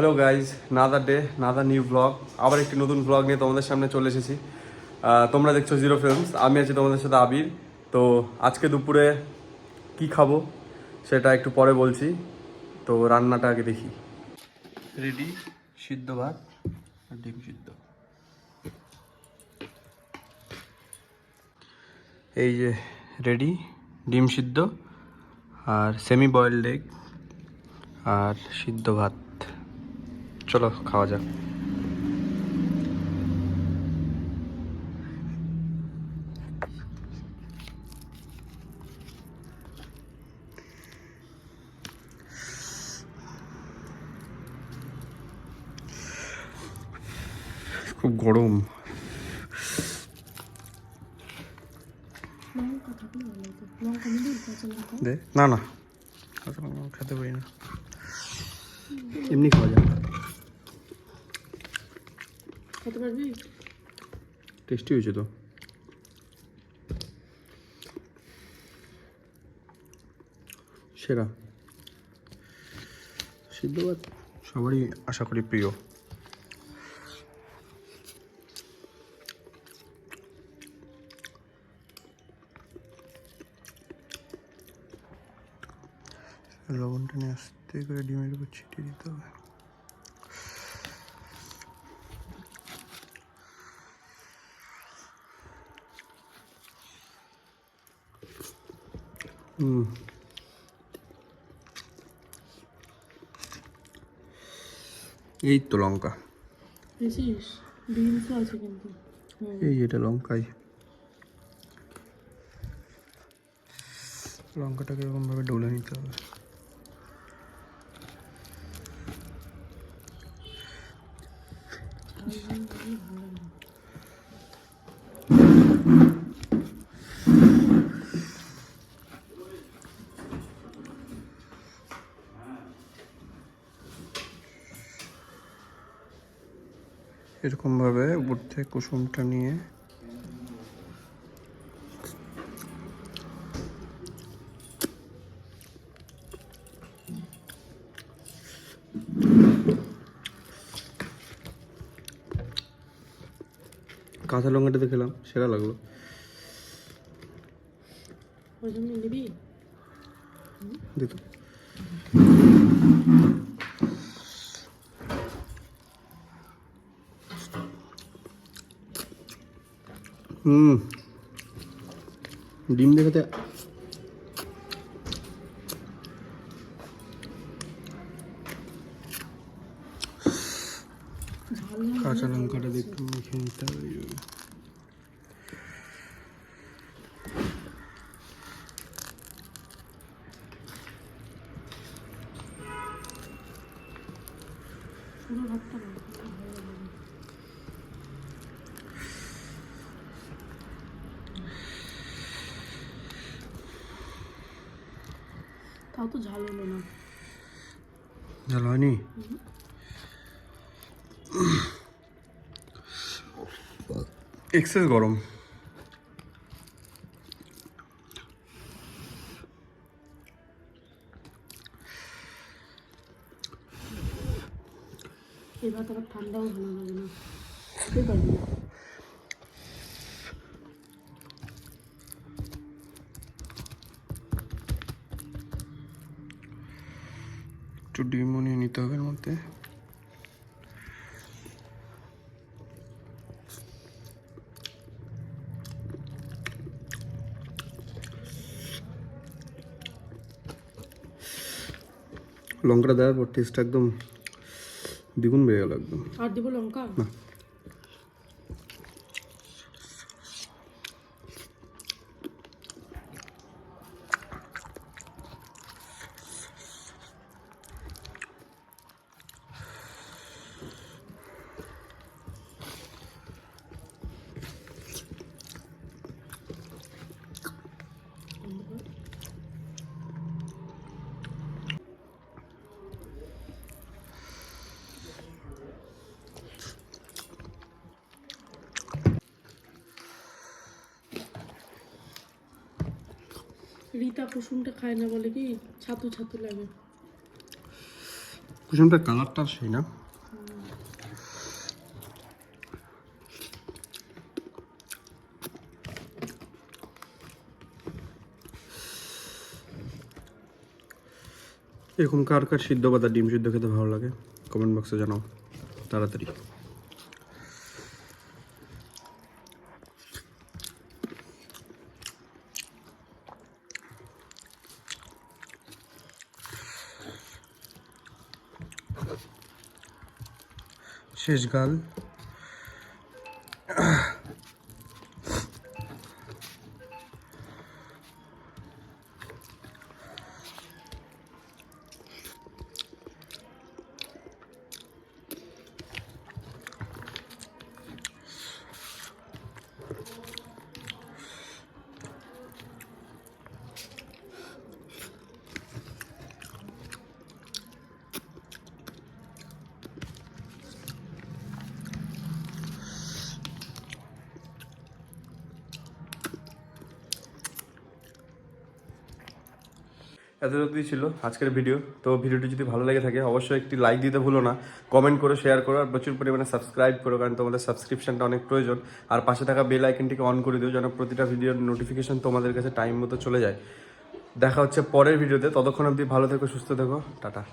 Hello guys, another day, another new blog. আবার একটি নতুন ব্লগ নিয়ে তোমাদের সামনে চলে এসেছি। তোমরা দেখছো জিরো ফিল্মস, আমি আছি তোমাদের সাথে আবির। তো আজকে দুপুরে কি খাবো সেটা একটু পরে বলছি। তো রান্নাটা আগে দেখি। রেডি সিদ্ধ ভাত আর ডিম সিদ্ধ। এই যে রেডি ডিম সিদ্ধ আর সেমি বয়েলড এগ আর সিদ্ধ ভাত। চলো খাওয়া যাক। খুব গরম। দে না না, খেতে পারি না, এমনি খাওয়া যাবে। খেতে পারবি? টেস্টি হয়েছে তো। সেরা সিদ্ধ ভাত সবারই আশা করি প্রিয়। লবণটা নিয়ে আস্তে করে ডিমের উপর ছিটিয়ে দিতে হবে। এই তো লঙ্কা, আছে কিন্তু এই এটা লঙ্কাই। লঙ্কাটাকে এরকমভাবে ডলে নিতে হবে। এরকমভাবে উপর থেকে কুসুমটা নিয়ে কাঁচা লঙ্কাটাতে খেলাম, সেরা লাগলো। নিবি দিত ডিম দেখাতে কাঁচা লঙ্কাটা দেখতে মেখে নিতে হবে। তাও তো ঝাল হলো না। ঝাল হয়নি? এক্সেস গরম। এবার তো ঠান্ডাও ভালো লাগে না, খেতে পারবি না। একটু ডিমও নিয়ে নিতে হবে এর মধ্যে। লঙ্কাটা দেওয়ার পর টেস্টটা একদম দ্বিগুণ বেড়ে গেল একদম। আর দিব লঙ্কা না, রীতা কুসুমটা খায় না, বলে কি ছাতু ছাতু লাগে। কুসুমটার কালারটা সেই না। এরকম কার কার সিদ্ধ বা ডিম সিদ্ধ খেতে ভালো লাগে কমেন্ট বক্সে জানাও তাড়াতাড়ি। শেষ গাল। এত অবধি ছিল আজকের ভিডিও। তো ভিডিওটি যদি ভালো লেগে থাকে অবশ্যই একটি লাইক দিতে ভুলো না, কমেন্ট করো, শেয়ার করো, আর প্রচুর পরিমাণে সাবস্ক্রাইব করো, কারণ তোমাদের সাবস্ক্রিপশনটা অনেক প্রয়োজন। আর পাশে থাকা বেল আইকনটিকে অন করে দিও যেন প্রতিটা ভিডিওর নোটিফিকেশন তোমাদের কাছে টাইম মতো চলে যায়। দেখা হচ্ছে পরের ভিডিওতে, ততক্ষণ অবধি ভালো থেকো, সুস্থ থেকো, টাটা।